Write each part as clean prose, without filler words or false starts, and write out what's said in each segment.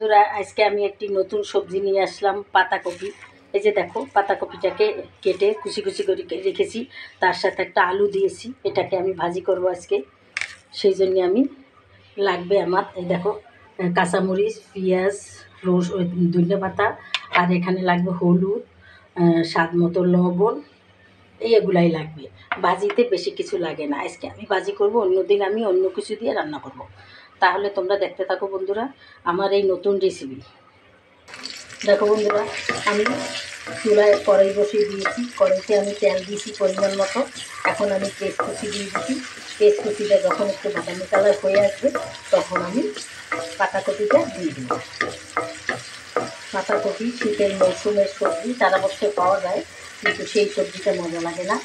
বন্ধুরা, আজকে আমি একটি নতুন সবজি নিয়ে আসলাম, পাতাকপি। এই যে দেখো, পাতাকপিটাকে কেটে কুচি কুচি করে রেখেছি, তার সাথে একটা আলু দিয়েছি। এটাকে আমি ভাজি করব আজকে, সেই জন্য আমি লাগবে আমার এই দেখো কাঁচামরিচ, পেঁয়াজ, ধনিয়া পাতা, আর এখানে লাগবে হলুদ, স্বাদ মতো লবণ, এগুলাই লাগবে। ভাজিতে বেশি কিছু লাগে না, আজকে আমি ভাজি করব, অন্যদিন আমি অন্য কিছু দিয়ে রান্না করব। তাহলে তোমরা দেখতে থাকো বন্ধুরা আমার এই নতুন রেসিপি। দেখো বন্ধুরা, আমি চুলায় কড়াই বসিয়ে দিয়েছি, কড়াইতে আমি তেল দিয়েছি পরিমাণ মতো। এখন আমি পেঁয়াজ কুচি দিয়ে দিচ্ছি। পেঁয়াজ কুচিটা যখন একটু বাদামি কালার হয়ে আসবে, তখন আমি পাতাকপিটা দিয়ে দেব। পাতাকপি শীতের মৌসুমের সবজি, সারা বছর পাওয়া যায়, কিন্তু সেই সবজিটা মজা লাগে না।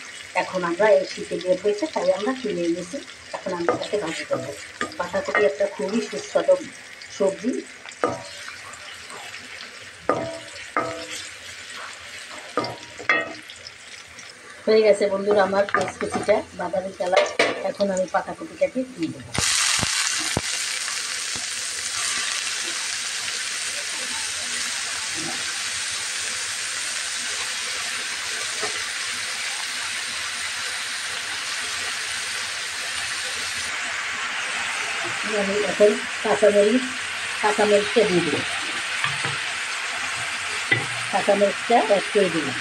এখন আমরা এই শীতে বের হয়েছে, তাই আমরা কিনে এনেছি। এখন আমরা তাকে ভাজি করবো। পাতাকপি একটা খুবই সুস্বাদু সবজি। হয়ে গেছে বন্ধুরা আমার পেঁয়াজ কুচিটা বাদামি কালার। এখন আমি পাতাকপিটাকে দিয়ে দেবো। আমি এখন কাঁচামরিচটা দিয়ে দেবো। কাঁচামরিচটা অ্যাড করে দিলাম,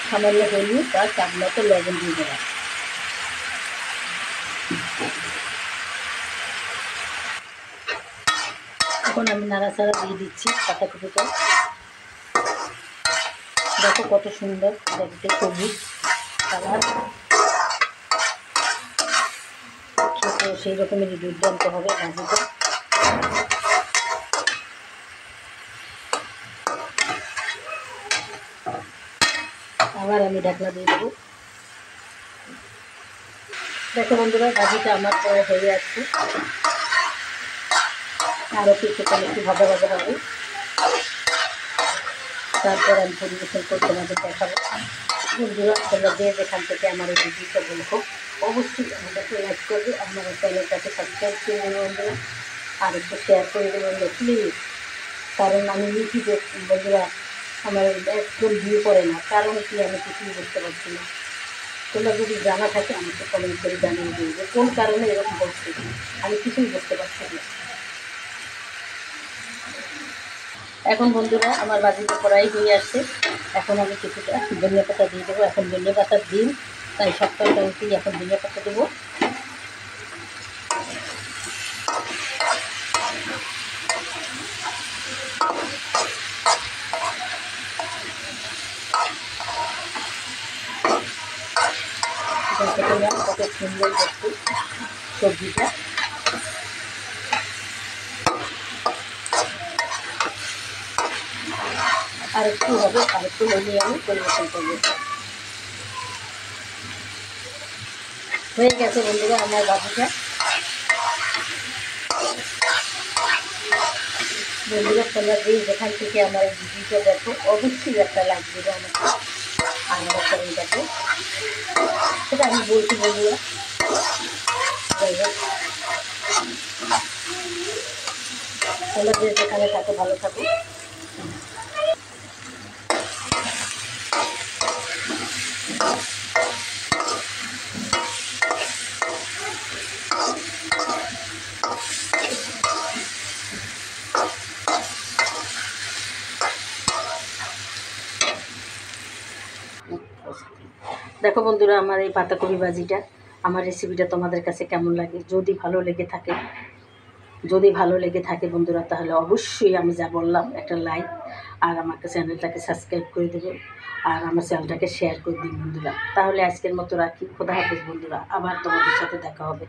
সামান্য হলুদ আর স্বাদ মতো লবণ দিয়ে দিলাম। এখন আমি নাড়াচাড়া দিয়ে দিচ্ছি পাতাকপিটা। দেখো কত সুন্দর দেখতে, সবুজ কালার, খেতে সেই রকমেরই দুর্দান্ত হবে ভাজিটা। আবার আমি ঢাকনা দিয়ে দেবো। দেখো বন্ধুরা, ভাজিটা আমার প্রায় হয়ে আসছে, আরও কিছুক্ষণ একটু ভাজা ভাজা হবে, তারপর আমি পরিবেশন করে তোমাদের দেখাবো। বন্ধুরা, তোমরা যে যেখান থেকে আমার এই ভিডিওটা দেখো, অবশ্যই আমাদেরকে লাইক করবে, আপনারা চ্যানেলটাকে সাবস্ক্রাইব করে দেবে বন্ধুরা, আর একটু শেয়ার করে দেবেন প্লিজ। কারণ আমি ইউটিউবে বন্ধুরা আমার একদম ভিউ করে না, কারণ কি আমি কিছুই বুঝতে পারছি না। তোমরা যদি জানা থাকে আমাকে কমেন্ট করে জানিয়ে দিই যে কোন কারণে এরকম করছে, আমি কিছুই বুঝতে পারছি না। এখন বন্ধুরা আমার ভাজিটা কড়াই হয়ে আসছে, এখন আমি কিছুটা ধনিয়া পাতা দিয়ে দেবো। এখন ধনিয়া পাতার দিন, তাই সব তরকারিতেই এখন ধনিয়া পাতা দেবো। কত সুন্দর দেখতে সবজিটা। আরেকটু হবে, আরেকটু হলে আমি পরিবেশন করবো। হয়ে গেছে বন্ধুরা আমার ভাজিটা। বন্ধুরা, তোমরা যেখান থেকে আমার ভিডিওটা দেখো, অবশ্যই একটা লাইক দেবে আমাকে আর আমার চ্যানেলটাকে, সেটা আমি বলছি বন্ধুরা। যাই হোক, তোমরা যেখানে থাকো ভালো থাকো। দেখো বন্ধুরা, আমার এই পাতাকপি ভাজিটা, আমার রেসিপিটা তোমাদের কাছে কেমন লাগে? যদি ভালো লেগে থাকে বন্ধুরা, তাহলে অবশ্যই আমি যা বললাম একটা লাইক, আর আমাকে চ্যানেলটাকে সাবস্ক্রাইব করে দেবে, আর আমার চ্যানেলটাকে শেয়ার করে দিন বন্ধুরা। তাহলে আজকের মতো রাখি, খোদা হাফেজ বন্ধুরা, আবার তোমাদের সাথে দেখা হবে।